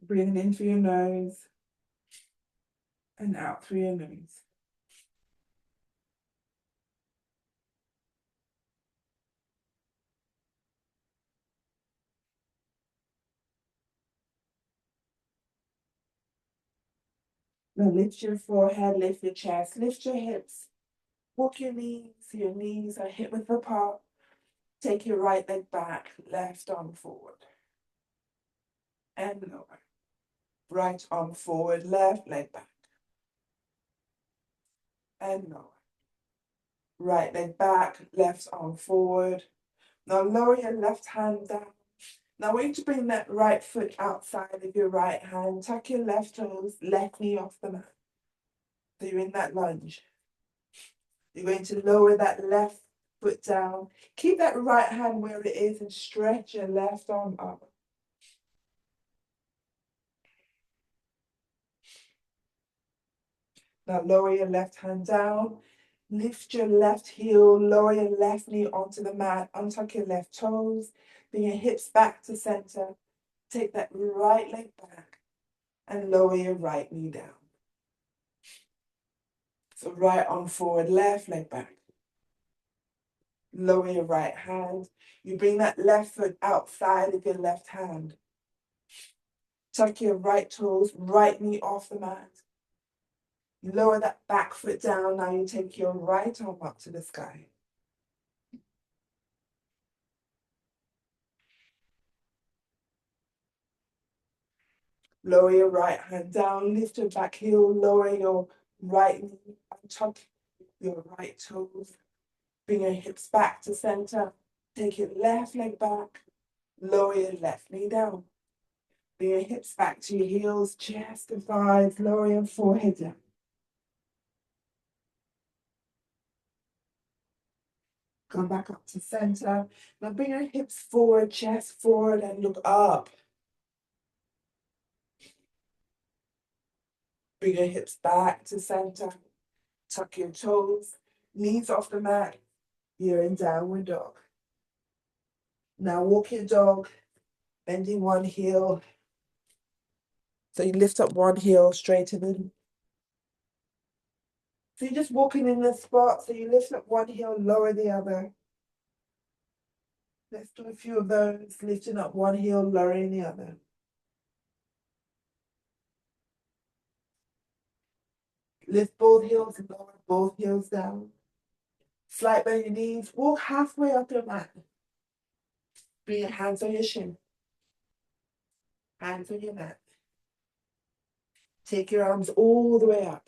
Breathing in through your nose and out through your nose. Now lift your forehead, lift your chest, lift your hips. Walk your knees, so your knees are hip width apart. Take your right leg back, left arm forward. And lower. Right arm forward, left leg back. And lower. Right leg back, left arm forward. Now lower your left hand down. Now I want you to bring that right foot outside of your right hand. Tuck your left toes, left knee off the mat. So you're in that lunge. You're going to lower that left foot down. Keep that right hand where it is and stretch your left arm up. Now lower your left hand down. Lift your left heel, lower your left knee onto the mat, untuck your left toes, bring your hips back to center. Take that right leg back and lower your right knee down. So right arm forward, left leg back. Lower your right hand. You bring that left foot outside of your left hand. Tuck your right toes, right knee off the mat. Lower that back foot down. Now you take your right arm up to the sky. Lower your right hand down, lift your back heel, lower your right knee, tuck your right toes. Bring your hips back to center. Take your left leg back, lower your left knee down. Bring your hips back to your heels, chest and thighs, lower your forehead down. Come back up to center. Now bring your hips forward, chest forward, and look up. Bring your hips back to center. Tuck your toes, knees off the mat. You're in downward dog. Now walk your dog, bending one heel. So you lift up one heel, straighten in. So you're just walking in the spot. So you lift up one heel, lower the other. Let's do a few of those, lifting up one heel, lowering the other. Lift both heels and lower both heels down. Slight bend your knees, walk halfway up your mat. Bring your hands on your shin. Hands on your mat. Take your arms all the way up.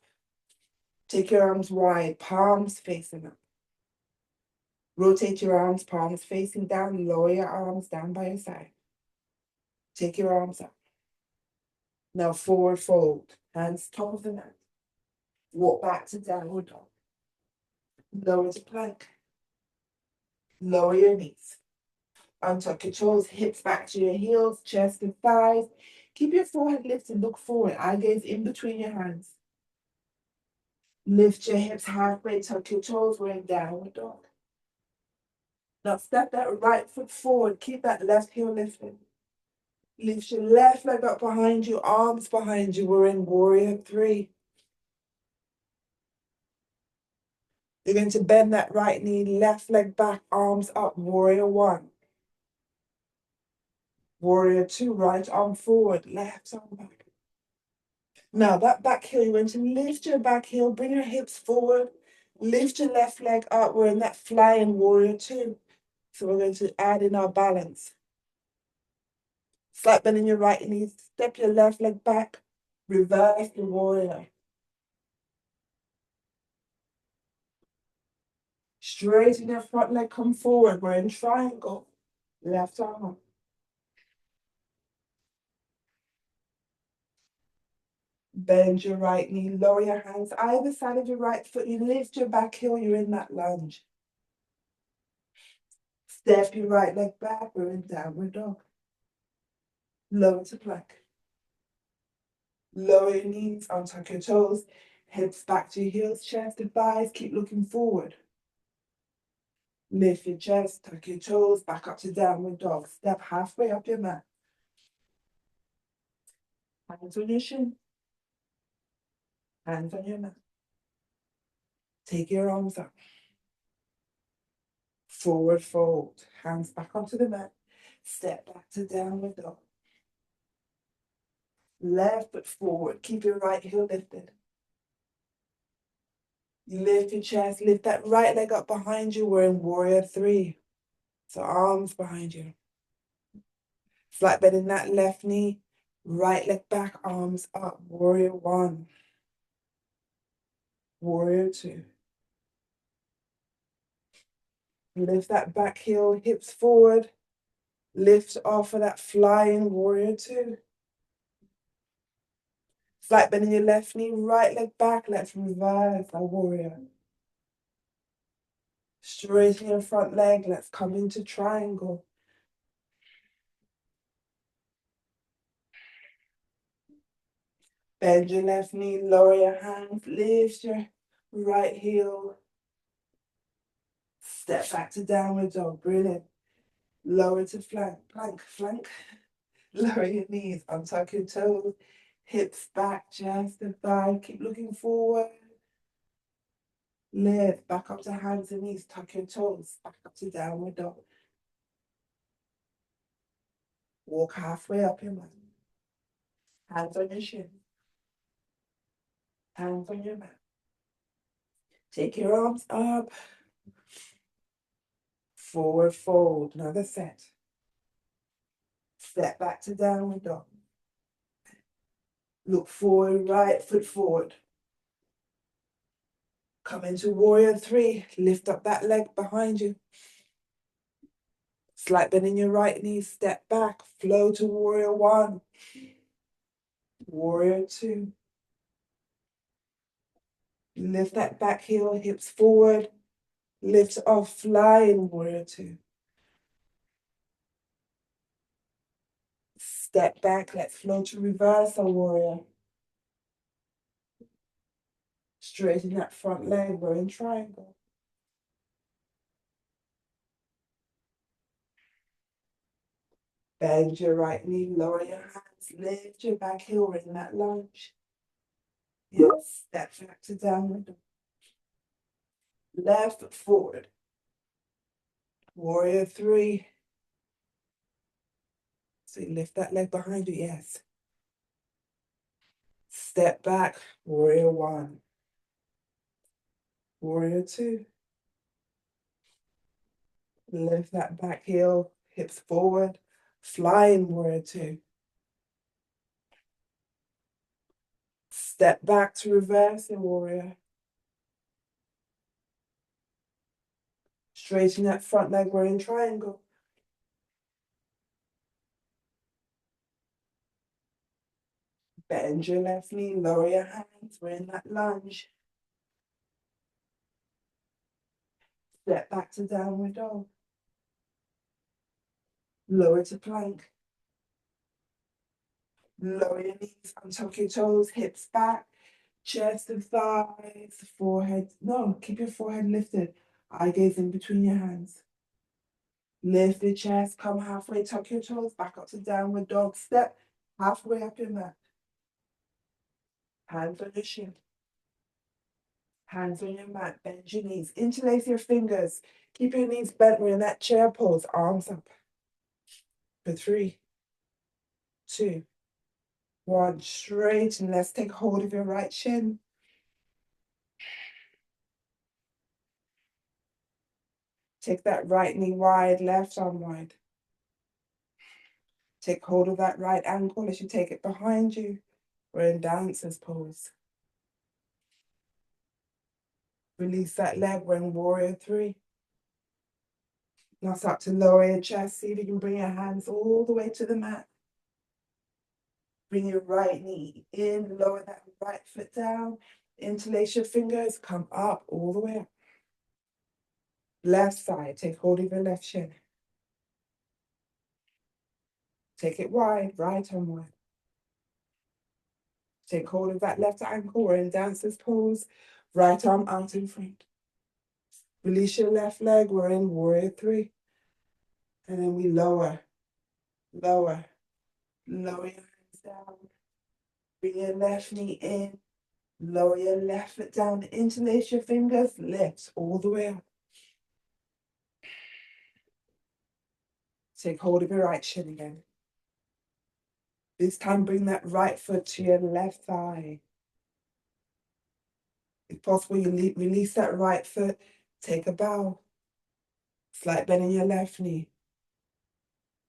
Take your arms wide, palms facing up. Rotate your arms, palms facing down. Lower your arms down by your side. Take your arms up. Now forward fold. Hands top of the mat. Walk back to downward dog. Lower to plank. Lower your knees. Untuck your toes, hips back to your heels, chest and thighs. Keep your forehead lifted, look forward. Eye gaze in between your hands. Lift your hips halfway, tuck your toes, we're in downward dog. Now step that right foot forward, keep that left heel lifted. Lift your left leg up behind you, arms behind you, we're in warrior three. You're going to bend that right knee, left leg back, arms up, warrior one. Warrior two, right arm forward, left arm back. Now that back heel, you're going to lift your back heel, bring your hips forward, lift your left leg up. We're in that flying warrior two. So we're going to add in our balance. Slight bend in your right knee, step your left leg back, reverse the warrior. Straighten your front leg, come forward. We're in triangle. Left arm up. Bend your right knee, lower your hands either side of your right foot. You lift your back heel, you're in that lunge. Step your right leg back, we're in downward dog. Lower to plank. Lower your knees, untuck your toes, hips back to your heels, chest and thighs, keep looking forward. Lift your chest, tuck your toes, back up to downward dog. Step halfway up your mat. Hands on your shin. Hands on your mat. Take your arms up. Forward fold. Hands back onto the mat. Step back to downward dog. Left foot forward. Keep your right heel lifted. You lift your chest. Lift that right leg up behind you. We're in warrior 3. So arms behind you. Flat bend in that left knee. Right leg back, arms up. Warrior 1. Warrior 2. Lift that back heel, hips forward. Lift off of that flying warrior 2. Flat bend in your left knee, right leg back. Let's reverse our warrior. Straighten your front leg. Let's come into triangle. Bend your left knee, lower your hands, lift your right heel. Step back to downward dog. Brilliant. Lower to flank, plank, flank. Lower your knees, untuck your toes. Hips back, chest and thigh. Keep looking forward. Lift back up to hands and knees. Tuck your toes. Back up to downward dog. Walk halfway up your mat. Hands on your shin. Hands on your mat. Take your arms up. Forward fold. Another set. Step back to downward dog. Look forward, right foot forward. Come into warrior 3. Lift up that leg behind you. Slight bend in your right knee. Step back. Flow to warrior 1. Warrior 2. Lift that back heel, hips forward. Lift off, fly in warrior 2. Step back, let's flow to reverse our warrior. Straighten that front leg, we're in triangle. Bend your right knee, lower your hands, lift your back heel, we're in that lunge. Yes, step back to downward dog. Left foot forward. Warrior 3. So you lift that leg behind you, yes. Step back, warrior 1. Warrior 2. Lift that back heel, hips forward. Fly in warrior 2. Step back to reverse in warrior. Straighten that front leg, we're in triangle. Bend your left knee, lower your hands, we're in that lunge. Step back to downward dog. Lower to plank. Lower your knees, untuck your toes, hips back, chest and thighs, forehead. No, keep your forehead lifted. Eye gaze in between your hands. Lift your chest, come halfway, tuck your toes, back up to downward dog. Step halfway up your mat. Hands on your shin. Hands on your mat, bend your knees, interlace your fingers. Keep your knees bent, we're in that chair pose, arms up. For 3, 2, 1, straight, and let's take hold of your right shin. Take that right knee wide, left arm wide. Take hold of that right ankle as you take it behind you. We're in dancer's pose. Release that leg, we're in warrior 3. Now start to lower your chest. See if you can bring your hands all the way to the mat. Bring your right knee in, lower that right foot down. Interlace your fingers, come up all the way up. Left side, take hold of your left shin. Take it wide, right arm wide. Take hold of that left ankle, we're in dancer's pose. Right arm out in front. Release your left leg, we're in warrior 3. And then we lower, lower, lower your hands down. Bring your left knee in. Lower your left foot down. Interlace your fingers. Lift all the way up. Take hold of your right shin again. This time, bring that right foot to your left thigh. If possible, you release that right foot. Take a bow. Slight bend in your left knee.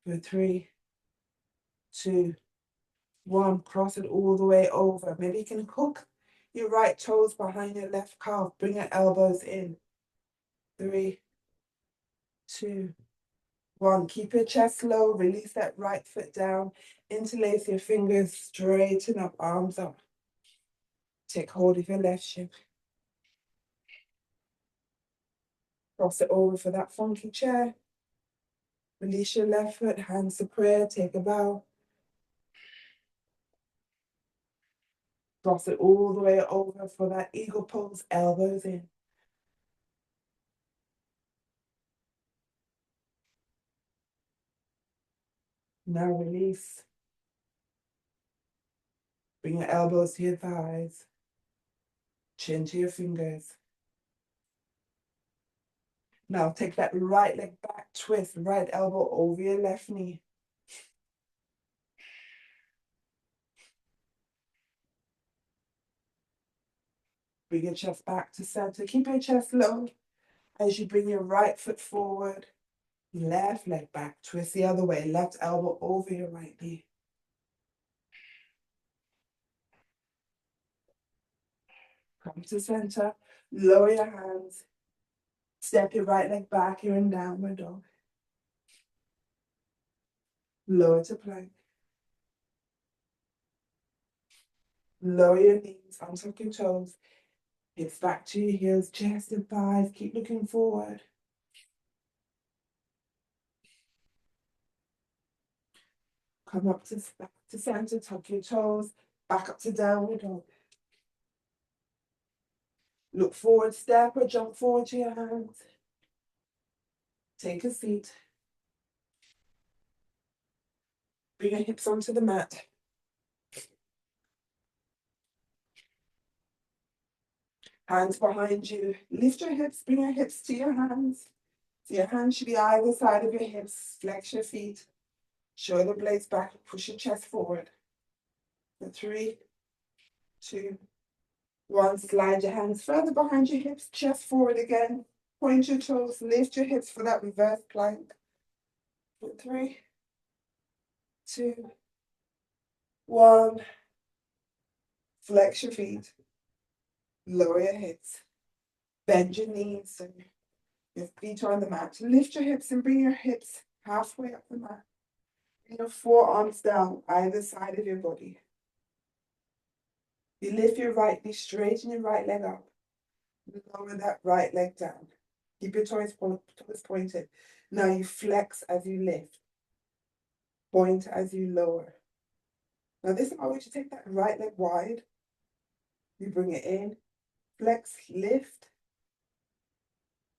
For 3, 2, 1. Cross it all the way over. Maybe you can hook your right toes behind your left calf. Bring your elbows in. 3, 2, 1. Keep your chest low. Release that right foot down. Interlace your fingers. Straighten up. Arms up. Take hold of your left shin. Cross it over for that funky chair. Release your left foot. Hands to prayer. Take a bow. Cross it all the way over for that eagle pose. Elbows in. Now release. Bring your elbows to your thighs. Chin to your fingers. Now take that right leg back, twist, right elbow over your left knee. Bring your chest back to center. Keep your chest low as you bring your right foot forward. Left leg back, twist the other way. Left elbow over your right knee. Come to center. Lower your hands. Step your right leg back. You're in downward dog. Lower to plank. Lower your knees, untuck your toes. Hips back to your heels, chest and thighs. Keep looking forward. Come up to back to center, tuck your toes, back up to downward dog. Look forward, step or jump forward to your hands. Take a seat. Bring your hips onto the mat. Hands behind you. Lift your hips, bring your hips to your hands. So your hands should be either side of your hips. Flex your feet. Shoulder blades back. Push your chest forward. For 3, 2, 1. Slide your hands further behind your hips. Chest forward again. Point your toes. Lift your hips for that reverse plank. For 3, 2, 1. Flex your feet. Lower your hips. Bend your knees so your feet are on the mat. Lift your hips and bring your hips halfway up the mat. Bring your forearms down either side of your body. You lift your right knee, straighten your right leg up. Lower that right leg down. Keep your toes pointed. Now you flex as you lift. Point as you lower. Now this, I want you to take that right leg wide. You bring it in. Flex, lift.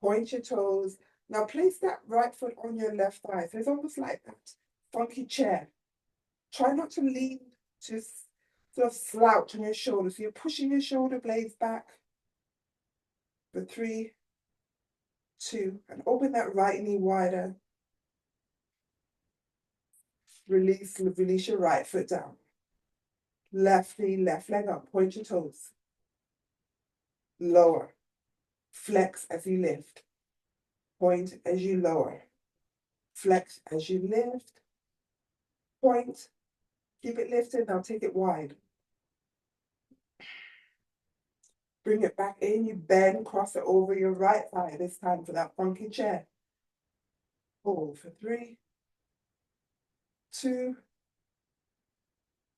Point your toes. Now place that right foot on your left thigh. So it's almost like that funky chair. Try not to lean, to sort of slouch on your shoulders. So you're pushing your shoulder blades back. For 3, 2, and open that right knee wider. Release your right foot down. Left knee, left leg up. Point your toes. Lower. Flex as you lift. Point as you lower. Flex as you lift. Point. Keep it lifted. Now take it wide. Bring it back in. You bend, cross it over your right thigh. This time for that funky chair. Hold for 3, 2,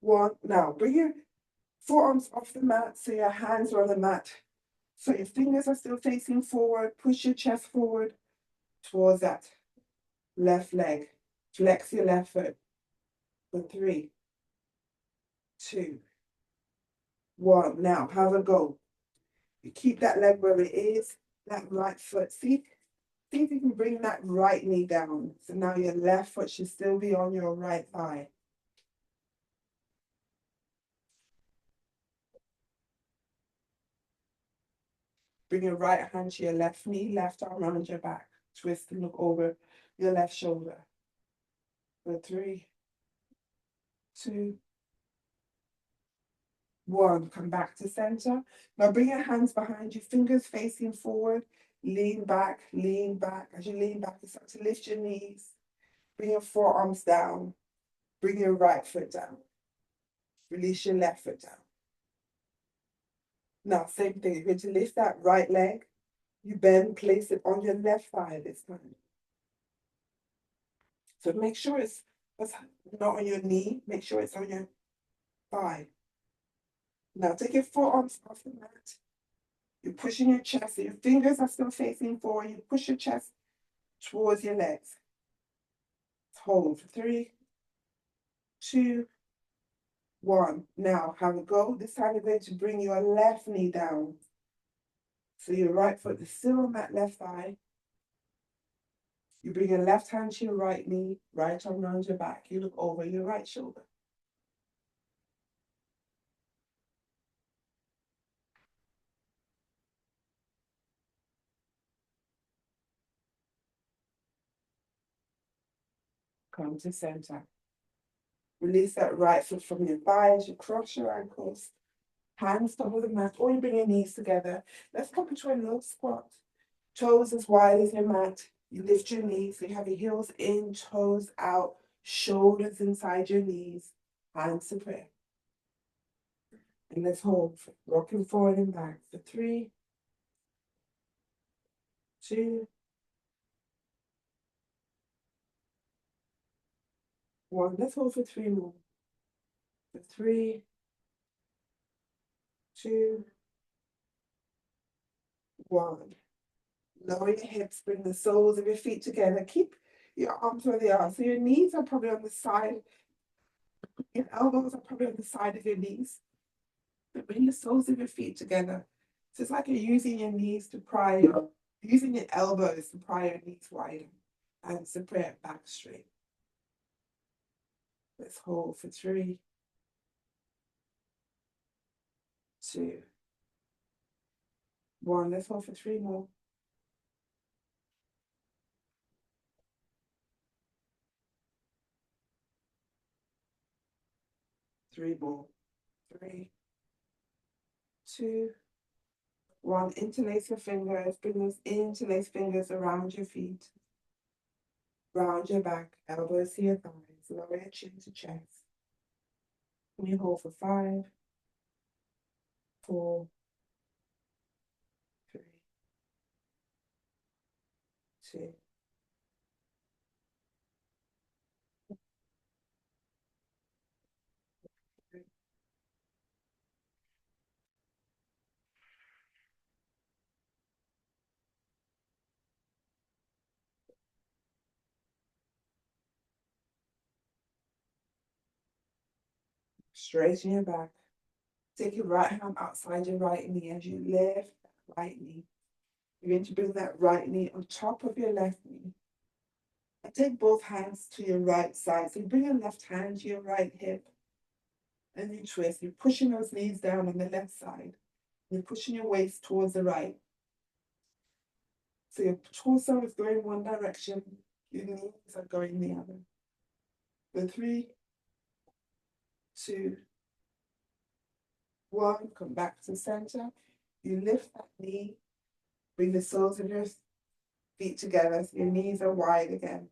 1. Now bring your forearms off the mat so your hands are on the mat. So your fingers are still facing forward. Push your chest forward towards that left leg. Flex your left foot. For 3, 2, 1. Now have a go. You keep that leg where it is. That right foot. See if you can bring that right knee down. So now your left foot should still be on your right thigh. Bring your right hand to your left knee, left arm around your back. Twist and look over your left shoulder. For 3, 2, 1. Come back to center. Now bring your hands behind you, fingers facing forward. Lean back, lean back. As you lean back, you start to lift your knees. Bring your forearms down. Bring your right foot down. Release your left foot down. Now, same thing. You're going to lift that right leg. You bend, place it on your left thigh this time. So make sure it's not on your knee. Make sure it's on your thigh. Now take your forearms off the mat. You're pushing your chest. So your fingers are still facing forward. You push your chest towards your legs. Hold for 3, 2, 1. Now have a go. This time you're going to bring your left knee down. So your right foot is still on that left thigh. You bring your left hand to your right knee, right arm around your back. You look over your right shoulder. Come to center. Release that right foot from your thighs. You cross your ankles. Hands over the mat, or you bring your knees together. Let's come into a low squat. Toes as wide as your mat. You lift your knees, so you have your heels in, toes out, shoulders inside your knees, hands to prayer. And let's hold, rocking forward and back for 3, 2, 1. Let's hold for 3 more. For 3, 2, 1. Lower your hips, bring the soles of your feet together. Keep your arms where they are. So your knees are probably on the side. Your elbows are probably on the side of your knees. But bring the soles of your feet together. So it's like you're using your knees to pry your, using your elbows to pry your knees wider. And to pray it back straight. Let's hold for 3, 2, 1. Let's hold for 3 more. 3 more. 3, 2, 1. Interlace your fingers. Bring those interlaced fingers around your feet. Round your back, elbows to your thighs. Lower your chin to chest. And you hold for 5, 4, 3, 2. Straighten your back. Take your right hand outside your right knee as you lift that right knee. You're going to bring that right knee on top of your left knee. And take both hands to your right side. So you bring your left hand to your right hip. And you twist. You're pushing those knees down on the left side. You're pushing your waist towards the right. So your torso is going one direction. Your knees are going the other. For 3, 2, 1. Come back to center. You lift that knee. Bring the soles of your feet together so your knees are wide again.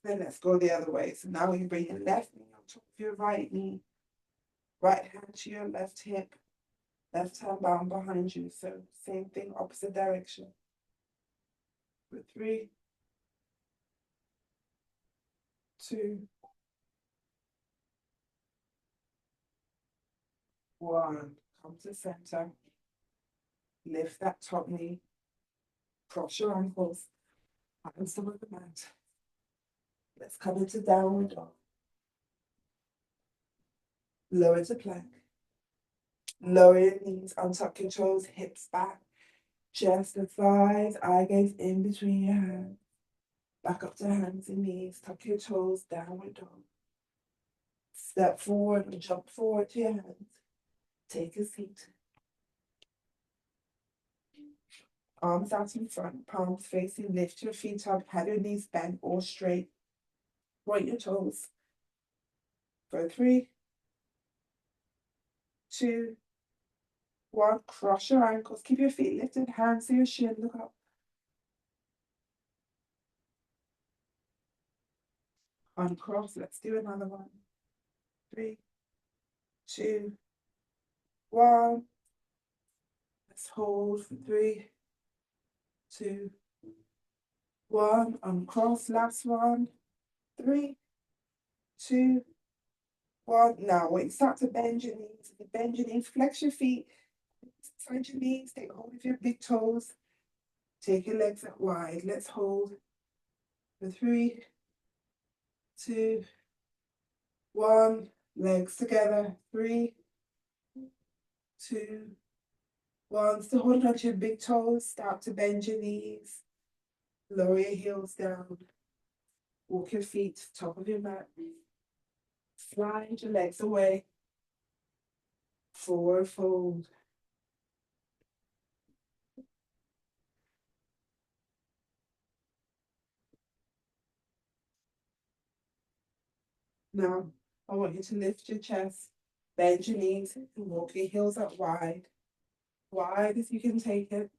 Then let's go the other way. So now you bring your left knee on top of your right knee. Right hand to your left hip. Left hand bound behind you. So same thing, opposite direction. For 3, 2, 1. Come to center. Lift that top knee. Cross your ankles. Hands over the mat. Let's come into downward dog. Lower to plank. Lower your knees, untuck your toes, hips back. Chest and thighs, eye gaze in between your hands. Back up to hands and knees. Tuck your toes, downward dog. Step forward and jump forward to your hands. Take a seat. Arms out in front, palms facing, lift your feet up, have your knees bent or straight. Point your toes. For 3, 2, 1. Cross your ankles. Keep your feet lifted, hands to your shin. Look up. Uncross. Let's do another one. 3, 2, 1. Let's hold for 3, 2, 1. Uncross. Last one. 3, 2, 1. Now, when you start to bend your knees, flex your feet, side your knees, take hold of your big toes, take your legs out wide. Let's hold for 3, 2, 1. Legs together. 3, 2, 1. Still holding onto your big toes. Start to bend your knees. Lower your heels down. Walk your feet to the top of your mat. Slide your legs away. Forward fold. Now, I want you to lift your chest, bend your knees, and walk your heels up wide. Wide as you can take it.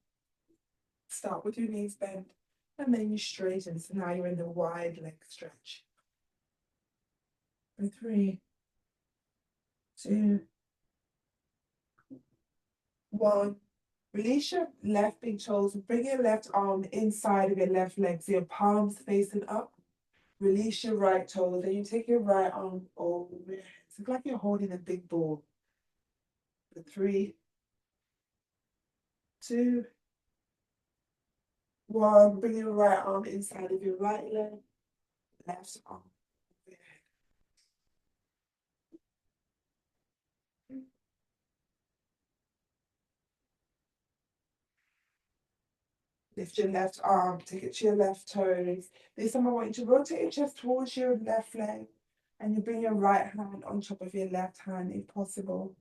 Start with your knees bent, and then you straighten. So now you're in the wide leg stretch. For 3, 2, 1. Release your left big toes. Bring your left arm inside of your left leg, so your palms facing up. Release your right toes, then you take your right arm over your head. It's like you're holding a big ball. For 3, 2, 1. Bring your right arm inside of your right leg, left arm over your head. Lift your left arm, take it to your left toes. This time I want you to rotate your chest towards your left leg, and you bring your right hand on top of your left hand if possible.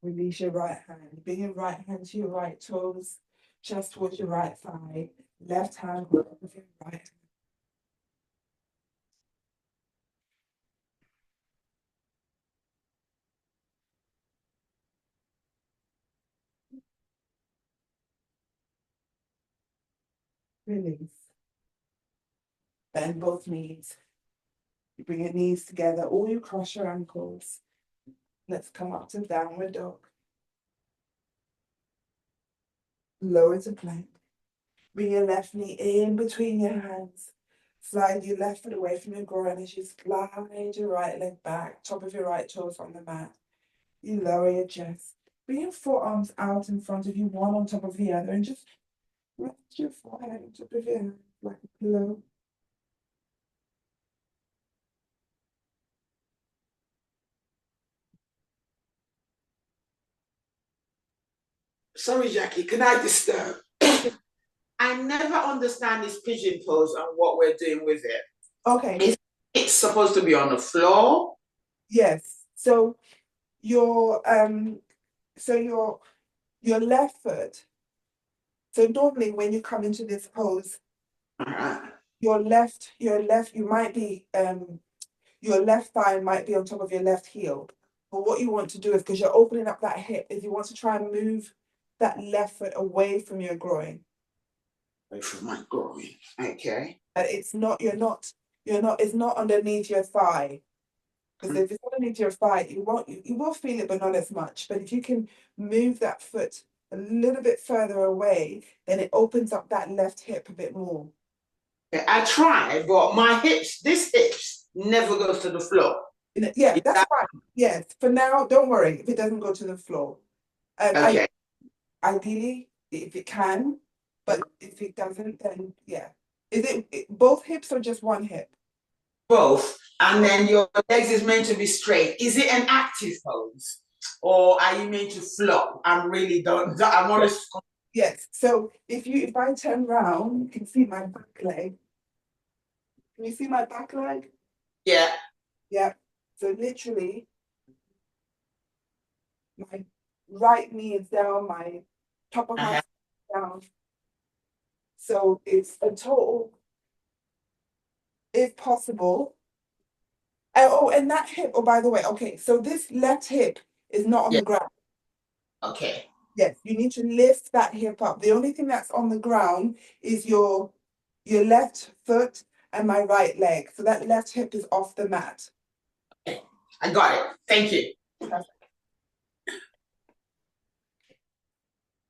Release your right hand. Bring your right hand to your right toes, chest towards your right thigh. Left hand on top of your right hand. Release. Bend both knees. You bring your knees together, or you cross your ankles. Let's come up to downward dog. Lower to plank. Bring your left knee in between your hands. Slide your left foot away from your groin as you slide your right leg back, top of your right toes on the mat. You lower your chest. Bring your forearms out in front of you, one on top of the other, and just rest your forehead on top of your hand like a pillow. Sorry, Jackie, can I disturb? I never understand this pigeon pose and what we're doing with it. Okay. It's supposed to be on the floor? Yes. So your your left foot. So normally when you come into this pose, your left, you might be your left thigh might be on top of your left heel. But what you want to do is, because you're opening up that hip, is you want to try and move that left foot away from your groin. Away from my groin. Okay. But it's not, it's not underneath your thigh. Because if it's underneath your thigh, you will feel it, but not as much. But if you can move that foot a little bit further away, then it opens up that left hip a bit more. I try, but my this hips never goes to the floor. Yeah, that's fine. Yes, for now, don't worry if it doesn't go to the floor. Okay. Ideally, if it can, but if it doesn't, then yeah. Is it both hips or just one hip? Both. And then your legs is meant to be straight. Is it an active pose? Or are you meant to flop? I'm honest. Yes. So if I turn around, you can see my back leg. Can you see my back leg? Yeah. Yeah. So literally, my right knee is down, my top of my Uh-huh. down. So it's a total, if possible. Oh, and that hip, oh, by the way, okay, so this left hip is not on Yeah. the ground. Okay. Yes, you need to lift that hip up. The only thing that's on the ground is your left foot and my right leg. So that left hip is off the mat. Okay. I got it. Thank you. Perfect.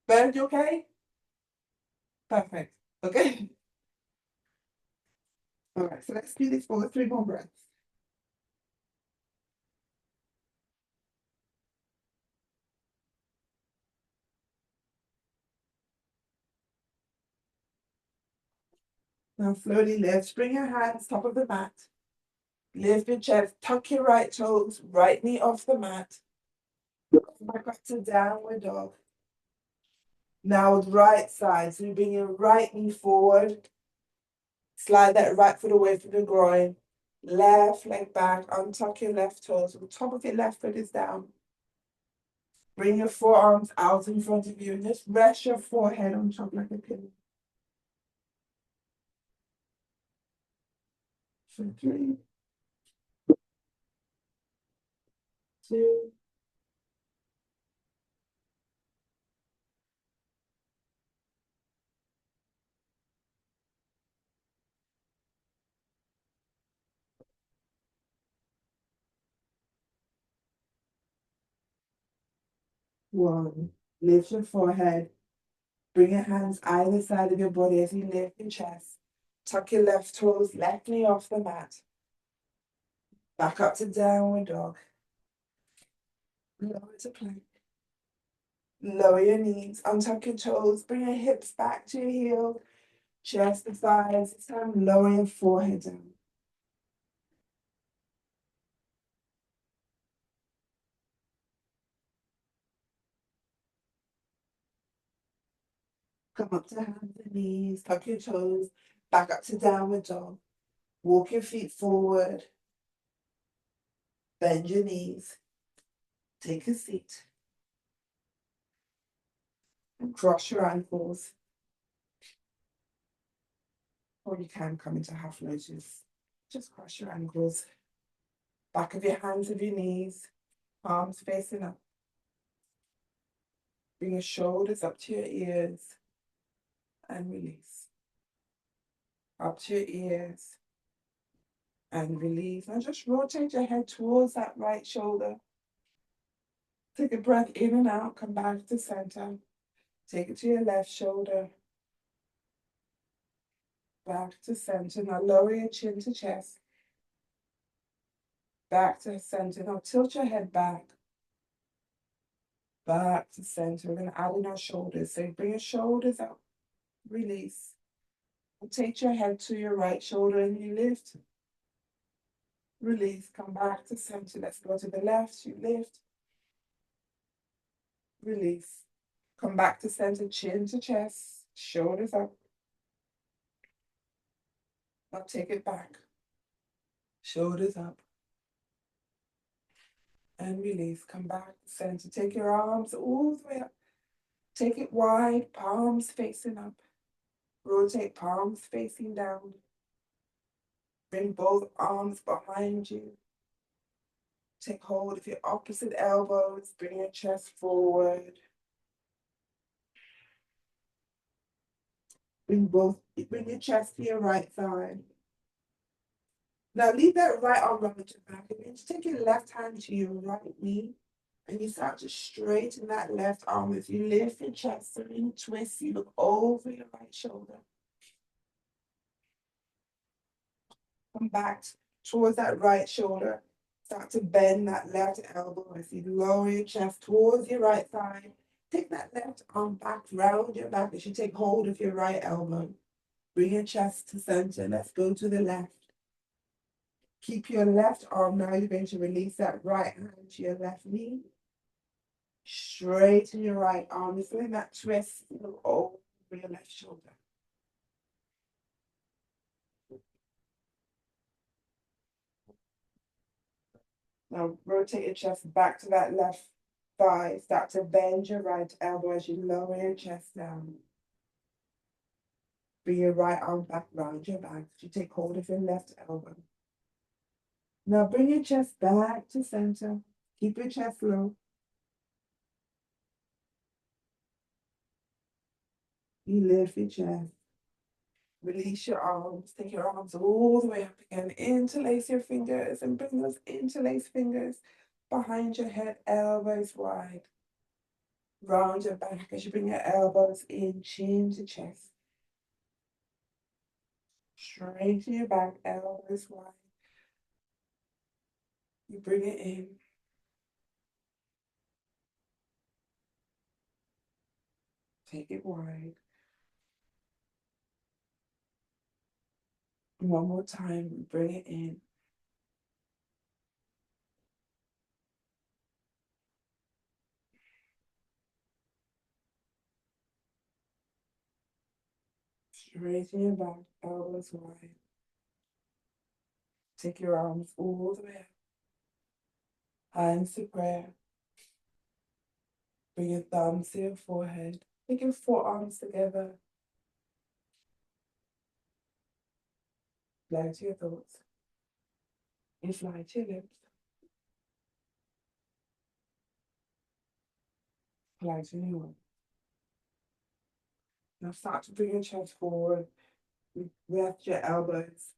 Bernard, you okay? Perfect. Okay. All right, so let's do this for 3 more breaths. Now slowly lift. Bring your hands top of the mat. Lift your chest. Tuck your right toes. Right knee off the mat. Back up to downward dog. Now with right side. So you bring your right knee forward. Slide that right foot away from the groin. Left leg back. Untuck your left toes. So the top of your left foot is down. Bring your forearms out in front of you and just rest your forehead on top like a pillow. For 3, 2, 1. Lift your forehead. Bring your hands either side of your body as you lift your chest. Tuck your left toes, left knee off the mat. Back up to downward dog. Lower to plank. Lower your knees, untuck your toes, bring your hips back to your heel, chest to thighs. This time lower your forehead down. Come up to hands and knees, tuck your toes, back up to downward dog. Walk your feet forward. Bend your knees. Take a seat. And cross your ankles. Or you can come into half lotus. Just cross your ankles. Back of your hands of your knees. Palms facing up. Bring your shoulders up to your ears. And release. Up to your ears. And release. Now just rotate your head towards that right shoulder. Take a breath in and out. Come back to center. Take it to your left shoulder. Back to center. Now lower your chin to chest. Back to center. Now tilt your head back. Back to center. We're going to add in our shoulders. So bring your shoulders up. Release. Rotate your head to your right shoulder and you lift. Release. Come back to center. Let's go to the left. You lift. Release. Come back to center. Chin to chest. Shoulders up. Now take it back. Shoulders up. And release. Come back to center. Take your arms all the way up. Take it wide. Palms facing up. Rotate palms facing down. Bring both arms behind you. Take hold of your opposite elbows. Bring your chest forward. Bring your chest to your right thigh. Now leave that right arm around your back and then just take your left hand to your right knee and you start to straighten that left arm. As you lift your chest and you twist, you look over your right shoulder. Come back towards that right shoulder. Start to bend that left elbow as you lower your chest towards your right thigh. Take that left arm back, round your back as you take hold of your right elbow. Bring your chest to center. Let's go to the left. Keep your left arm. Now you're going to release that right hand to your left knee. Straighten your right arm. You're feeling that twist over your left shoulder. Now rotate your chest back to that left thigh. Start to bend your right elbow as you lower your chest down. Bring your right arm back round your back. You take hold of your left elbow. Now bring your chest back to center. Keep your chest low. You lift your chest. Release your arms. Take your arms all the way up again. Interlace your fingers and bring those interlaced fingers behind your head, elbows wide. Round your back as you bring your elbows in, chin to chest. Straighten your back, elbows wide. You bring it in. Take it wide. One more time, bring it in. Straighten your back, elbows wide. Take your arms all the way up. Hands to prayer. Bring your thumbs to your forehead. Take your forearms together. Fly to your thoughts. And fly to your lips. Fly to your heart. Now start to bring your chest forward. Rest your elbows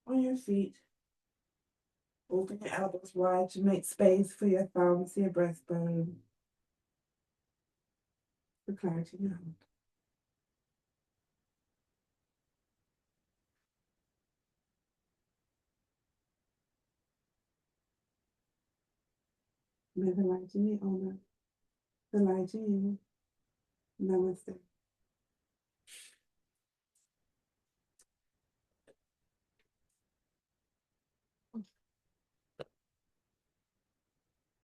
on your feet. Open your elbows wide to make space for your thumbs to your breastbone. For clarity in your hand. May the light in you honor, the light in you. Namaste.